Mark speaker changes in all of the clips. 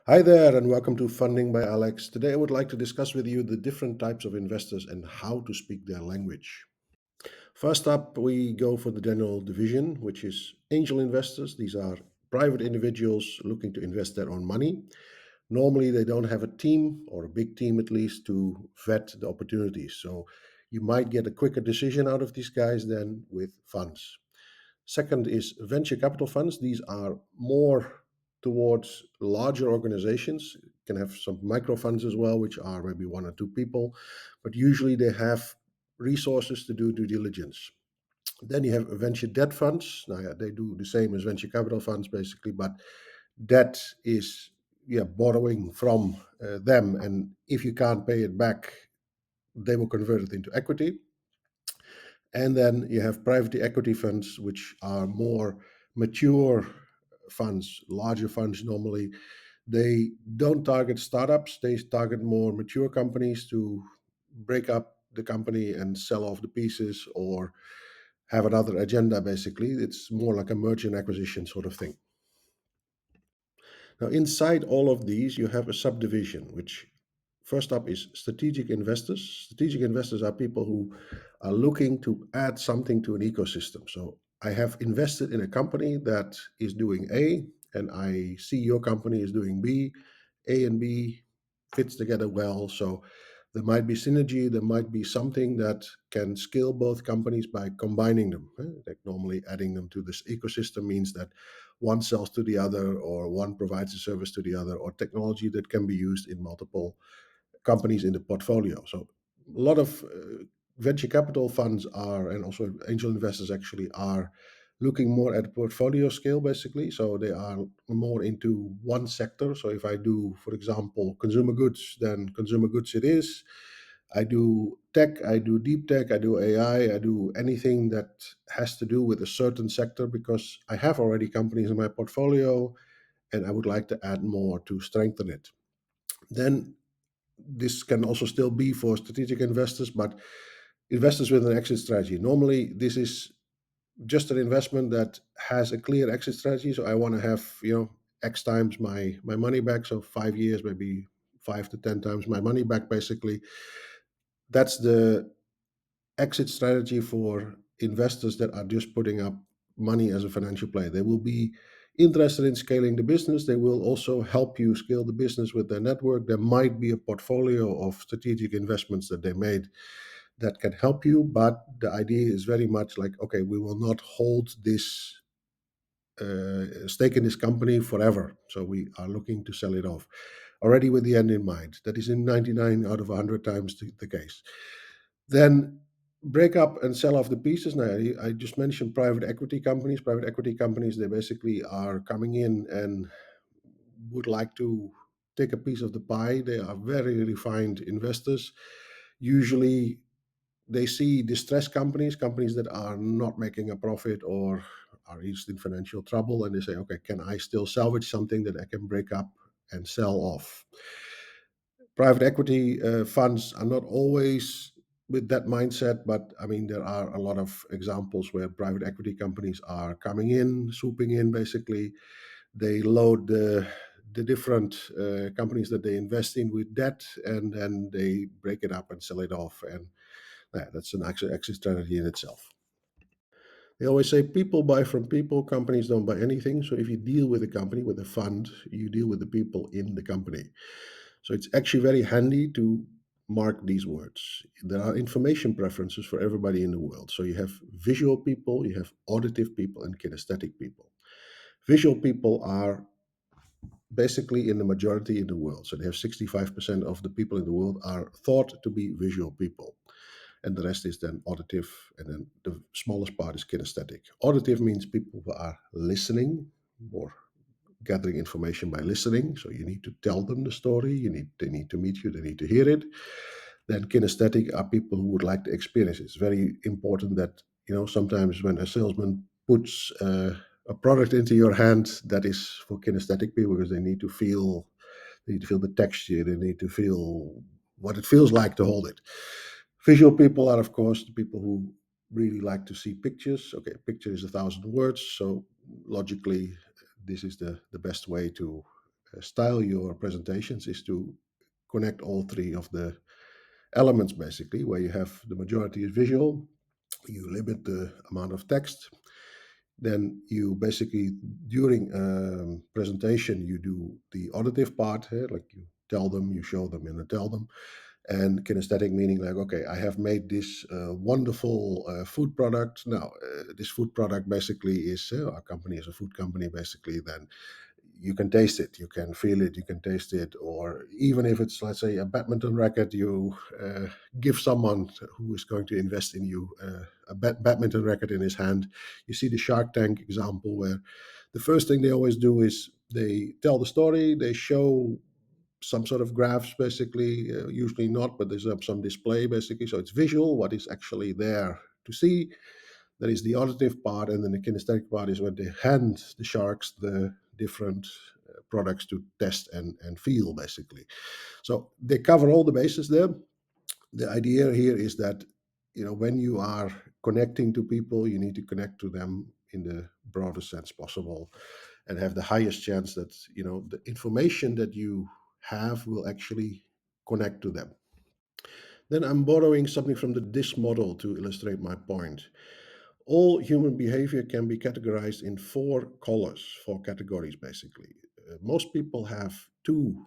Speaker 1: Hi there, and welcome to Funding by Alex. Today, I would like to discuss with you the different types of investors and how to speak their language. First up, we go for the general division, which is angel investors. These are private individuals looking to invest their own money. Normally, they don't have a team or a big team at least to vet the opportunities. So, you might get a quicker decision out of these guys than with funds. Second is venture capital funds. These are more towards larger organizations. You can have some micro funds as well, which are maybe one or two people, but usually they have resources to do due diligence. Then you have venture debt funds. Now, yeah, they do the same as venture capital funds basically, but debt is borrowing from them, and if you can't pay it back, they will convert it into equity. And then you have private equity funds, which are more mature funds, larger funds normally. They don't target startups, they target more mature companies to break up the company and sell off the pieces or have another agenda, basically. It's more like a merger and acquisition sort of thing. Now, inside all of these, you have a subdivision, which first up is strategic investors. Strategic investors are people who are looking to add something to an ecosystem. So I have invested in a company that is doing A, and I see your company is doing B. A and B fits together well. So there might be synergy, there might be something that can scale both companies by combining them. Like normally adding them to this ecosystem means that one sells to the other, or one provides a service to the other, or technology that can be used in multiple companies in the portfolio. So a lot of venture capital funds are, and also angel investors actually are looking more at portfolio scale basically. So they are more into one sector. So if I do, for example, consumer goods, then consumer goods it is. I do tech, I do deep tech, I do AI, I do anything that has to do with a certain sector because I have already companies in my portfolio and I would like to add more to strengthen it. Then this can also still be for strategic investors, but investors with an exit strategy. Normally, this is just an investment that has a clear exit strategy. So I want to have, X times my money back. So 5 years, maybe 5 to 10 times my money back, basically. That's the exit strategy for investors that are just putting up money as a financial play. They will be interested in scaling the business. They will also help you scale the business with their network. There might be a portfolio of strategic investments that they made that can help you, but the idea is very much like, okay, we will not hold this stake in this company forever. So we are looking to sell it off already with the end in mind. That is in 99 out of 100 times the case. Then break up and sell off the pieces. Now, I just mentioned private equity companies. Private equity companies, they basically are coming in and would like to take a piece of the pie. They are very refined investors. Usually, they see distressed companies, companies that are not making a profit or are just in financial trouble, and they say, okay, can I still salvage something that I can break up and sell off? Private equity funds are not always with that mindset, but I mean, there are a lot of examples where private equity companies are coming in, swooping in, basically. They load the different companies that they invest in with debt, and then they break it up and sell it off. And that's an exit strategy in itself. They always say people buy from people, companies don't buy anything. So if you deal with a company, with a fund, you deal with the people in the company. So it's actually very handy to mark these words. There are information preferences for everybody in the world. So you have visual people, you have auditive people, and kinesthetic people. Visual people are basically in the majority in the world. So they have 65% of the people in the world are thought to be visual people. And the rest is then auditive, and then the smallest part is kinesthetic. Auditive means people who are listening or gathering information by listening. So you need to tell them the story. They need to meet you. They need to hear it. Then kinesthetic are people who would like to experience it. It's very important that sometimes when a salesman puts a product into your hand, that is for kinesthetic people because they need to feel. They need to feel the texture. They need to feel what it feels like to hold it. Visual people are, of course, the people who really like to see pictures. Okay, a picture is 1,000 words, so logically, this is the best way to style your presentations is to connect all three of the elements basically, where you have the majority is visual, you limit the amount of text, then you basically during presentation you do the auditive part, like you tell them, you show them, and you tell them. And kinesthetic meaning like, okay, I have made this wonderful food product. Now this food product basically is our company is a food company basically. Then you can taste it, you can feel it, you can taste it. Or even if it's, let's say, a badminton racket, you give someone who is going to invest in you a badminton racket in his hand. You see the Shark Tank example where the first thing they always do is they tell the story, they show some sort of graphs basically, usually not, but there's some display basically, so it's visual what is actually there to see. That is the auditive part, and then the kinesthetic part is when they hand the sharks the different products to test and feel basically. So they cover all the bases there. The idea here is that, when you are connecting to people, you need to connect to them in the broadest sense possible, and have the highest chance that the information that you have will actually connect to them. Then I'm borrowing something from the DIS model to illustrate my point. All human behavior can be categorized in four colors, four categories basically. Most people have two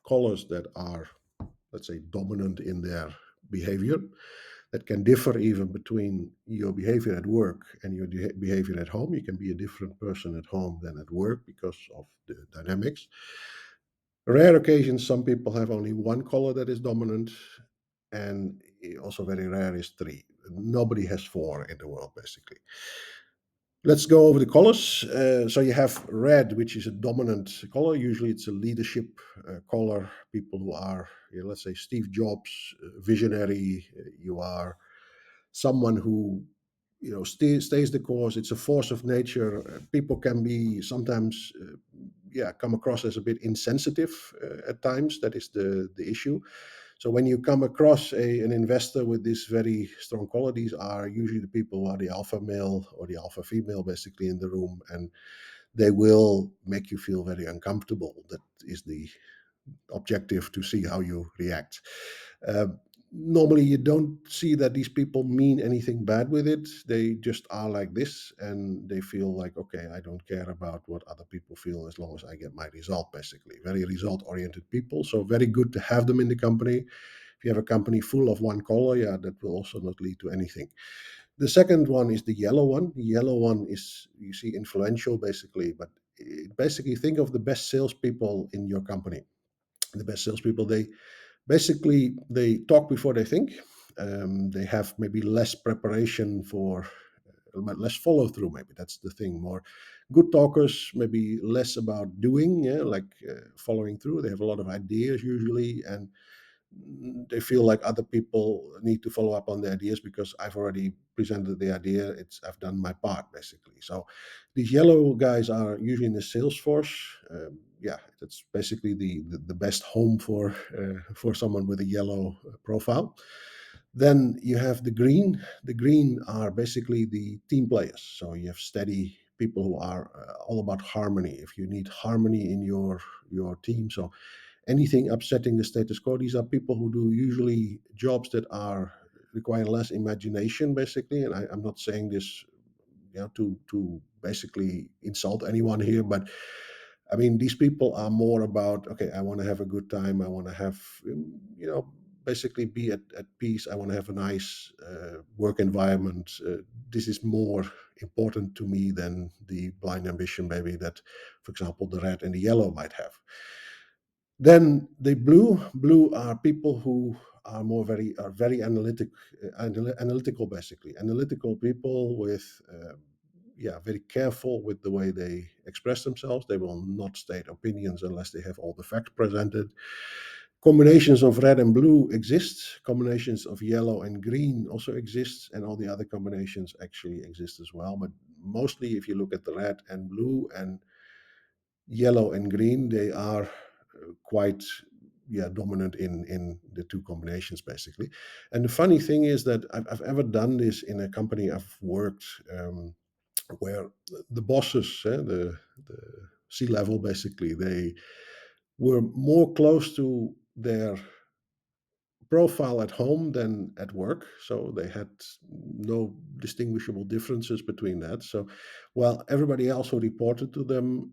Speaker 1: colors that are, let's say, dominant in their behavior, that can differ even between your behavior at work and your behavior at home. You can be a different person at home than at work because of the dynamics. Rare occasions, some people have only one color that is dominant, and also very rare is three. Nobody has four in the world, basically. Let's go over the colors. So you have red, which is a dominant color. Usually it's a leadership color. People who are, let's say, Steve Jobs, visionary. You are someone who stays the course. It's a force of nature. People can be sometimes come across as a bit insensitive at times. That is the issue. So when you come across an investor with these very strong qualities, are usually the people who are the alpha male or the alpha female basically in the room, and they will make you feel very uncomfortable. That is the objective, to see how you react. Uh, Normally, you don't see that these people mean anything bad with it. They just are like this, and they feel like, okay, I don't care about what other people feel as long as I get my result, basically. Very result oriented people. So, very good to have them in the company. If you have a company full of one color, yeah, that will also not lead to anything. The second one is the yellow one. The yellow one is, you see, influential, basically, but basically think of the best salespeople in your company. The best salespeople, they basically they talk before they think. They have maybe less preparation for less follow through. Maybe that's the thing. More good talkers, maybe less about doing, yeah, like following through. They have a lot of ideas usually, and they feel like other people need to follow up on the ideas because I've already presented the idea. I've done my part basically. So these yellow guys are usually in the sales force. Yeah, that's basically the best home for someone with a yellow profile. Then you have the green. The green are basically the team players. So you have steady people who are all about harmony. If you need harmony in your team, so anything upsetting the status quo. These are people who do usually jobs that are require less imagination, basically. And I'm not saying this, to basically insult anyone here, but I mean these people are more about, okay, I want to have a good time. I want to have, basically be at peace. I want to have a nice work environment. This is more important to me than the blind ambition, maybe that, for example, the red and the yellow might have. Then the blue are people who are very analytical, basically. Analytical people with, very careful with the way they express themselves. They will not state opinions unless they have all the facts presented. Combinations of red and blue exist. Combinations of yellow and green also exist, and all the other combinations actually exist as well. But mostly, if you look at the red and blue and yellow and green, they are quite, dominant in the two combinations basically. And the funny thing is that I've ever done this in a company I've worked, where the bosses, the C level basically, were more close to their profile at home than at work. So they had no distinguishable differences between that. So while everybody else who reported to them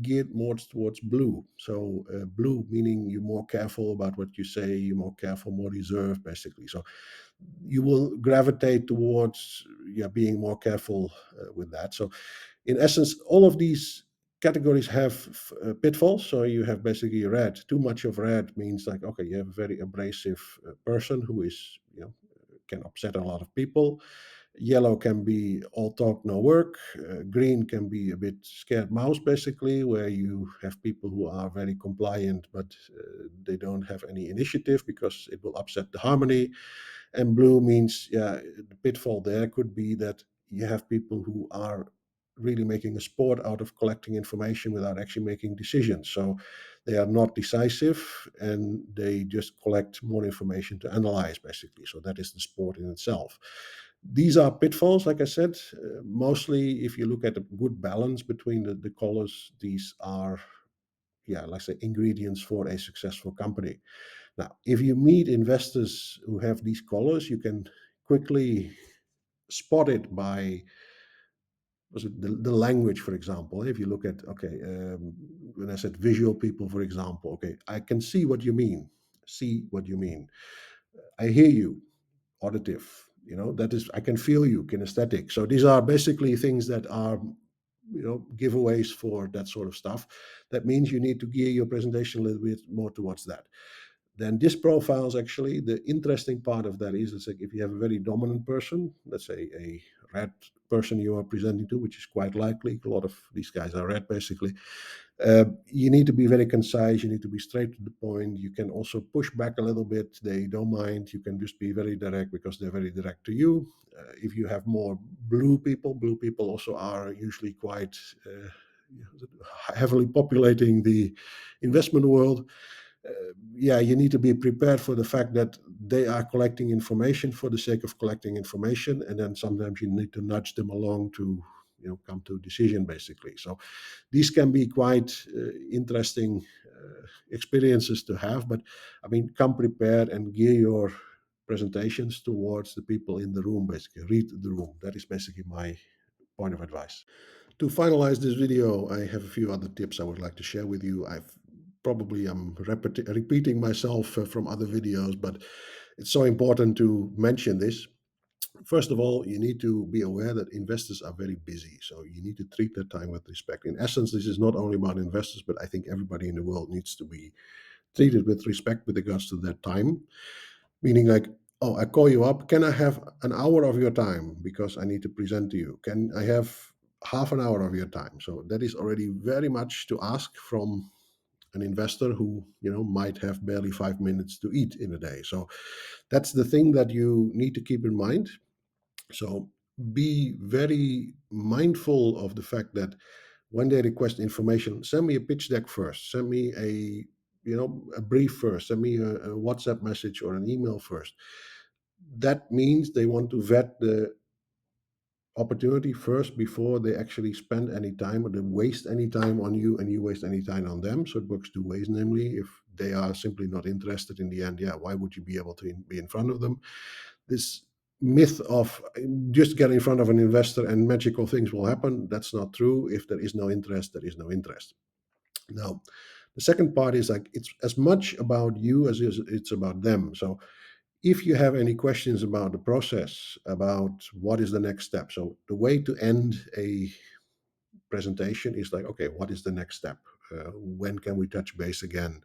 Speaker 1: geared more towards blue. So blue meaning you're more careful about what you say, you're more careful, more reserved, basically. So you will gravitate towards, yeah, being more careful with that. So in essence, all of these categories have pitfalls. So you have basically red. Too much of red means like, okay, you have a very abrasive person who is, can upset a lot of people. Yellow can be all talk, no work. Green can be a bit scared mouse, basically, where you have people who are very compliant, but they don't have any initiative because it will upset the harmony. And blue means, yeah, the pitfall there could be that you have people who are really making a sport out of collecting information without actually making decisions. So they are not decisive and they just collect more information to analyze, basically. So that is the sport in itself. These are pitfalls, like I said. Mostly, if you look at a good balance between the colors, these are, yeah, like I say, ingredients for a successful company. Now, if you meet investors who have these colors, you can quickly spot it by, was it the language, for example. If you look at, okay, when I said visual people, for example, okay, I can see what you mean. See what you mean. I hear you. Auditive. That is, I can feel you. Kinesthetic. So these are basically things that are, giveaways for that sort of stuff. That means you need to gear your presentation a little bit more towards that. Then this profiles, actually, the interesting part of that is, it's like if you have a very dominant person, let's say a red person you are presenting to, which is quite likely, a lot of these guys are red, basically. You need to be very concise, you need to be straight to the point. You can also push back a little bit, they don't mind. You can just be very direct because they're very direct to you. If you have more blue people also are usually quite heavily populating the investment world. Yeah, you need to be prepared for the fact that they are collecting information for the sake of collecting information, and then sometimes you need to nudge them along to, come to a decision, basically. So these can be quite interesting experiences to have. But I mean, come prepared and gear your presentations towards the people in the room. Basically, read the room. That is basically my point of advice. To finalize this video, I have a few other tips I would like to share with you. I'm repeating myself from other videos, but it's so important to mention this. First of all, you need to be aware that investors are very busy, so you need to treat their time with respect. In essence, this is not only about investors, but I think everybody in the world needs to be treated with respect with regards to their time. Meaning, like, oh, I call you up. Can I have an hour of your time because I need to present to you? Can I have half an hour of your time? So that is already very much to ask from an investor who, might have barely 5 minutes to eat in a day. So that's the thing that you need to keep in mind. So be very mindful of the fact that when they request information, send me a pitch deck first. Send me a brief first. Send me a WhatsApp message or an email first. That means they want to vet the opportunity first before they actually spend any time or they waste any time on you and you waste any time on them. So it works two ways. Namely, if they are simply not interested in the end, yeah, why would you be able to be in front of them? This myth of just get in front of an investor and magical things will happen, that's not true. If there is no interest, there is no interest. Now, the second part is like it's as much about you as it's about them. So if you have any questions about the process, about what is the next step, so the way to end a presentation is like, okay, what is the next step? When can we touch base again?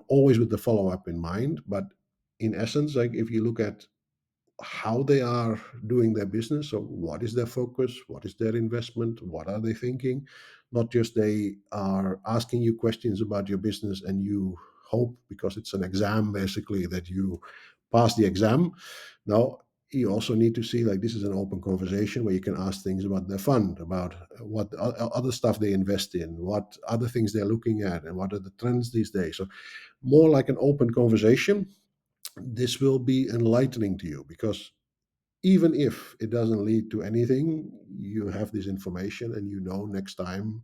Speaker 1: Always with the follow up in mind. But in essence, like if you look at how they are doing their business. So, what is their focus? What is their investment? What are they thinking? Not just they are asking you questions about your business and you hope because it's an exam basically that you pass the exam. No, you also need to see like this is an open conversation where you can ask things about their fund, about what other stuff they invest in, what other things they're looking at, and what are the trends these days. So, more like an open conversation. This will be enlightening to you because even if it doesn't lead to anything, you have this information and next time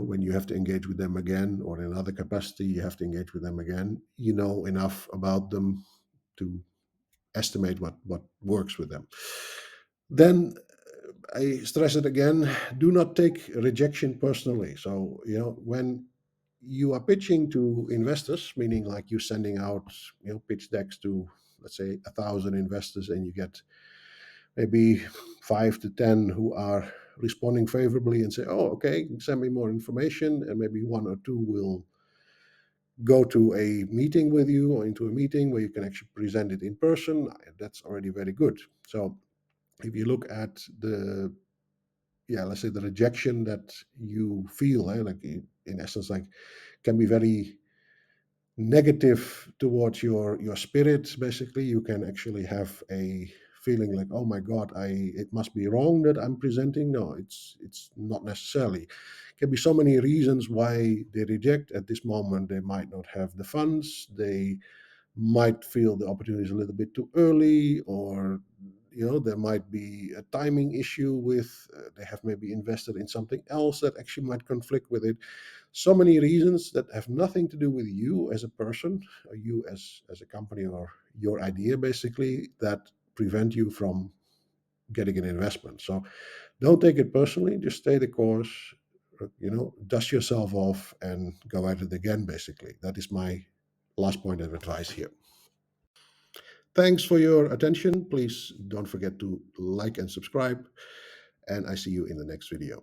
Speaker 1: when you have to engage with them again, or in another capacity, you have to engage with them again, you know enough about them to estimate what works with them. Then I stress it again, do not take rejection personally. So, when you are pitching to investors, meaning like you're sending out, pitch decks to, let's say, 1,000 investors, and you get maybe 5 to 10 who are responding favorably and say, "Oh, okay, send me more information," and maybe one or two will go to a meeting with you, or into a meeting where you can actually present it in person. That's already very good. So if you look at the, yeah, let's say the rejection that you feel, like in essence, like, can be very negative towards your spirit. Basically, you can actually have a feeling like, oh my god, it must be wrong that I'm presenting. No, it's not necessarily. Can be so many reasons why they reject. At this moment, they might not have the funds, they might feel the opportunity is a little bit too early, or there might be a timing issue with, they have maybe invested in something else that actually might conflict with it. So many reasons that have nothing to do with you as a person, or you as a company, or your idea, basically, that prevent you from getting an investment. So don't take it personally, just stay the course, dust yourself off and go at it again. Basically, that is my last point of advice here. Thanks for your attention. Please don't forget to like and subscribe, and I see you in the next video.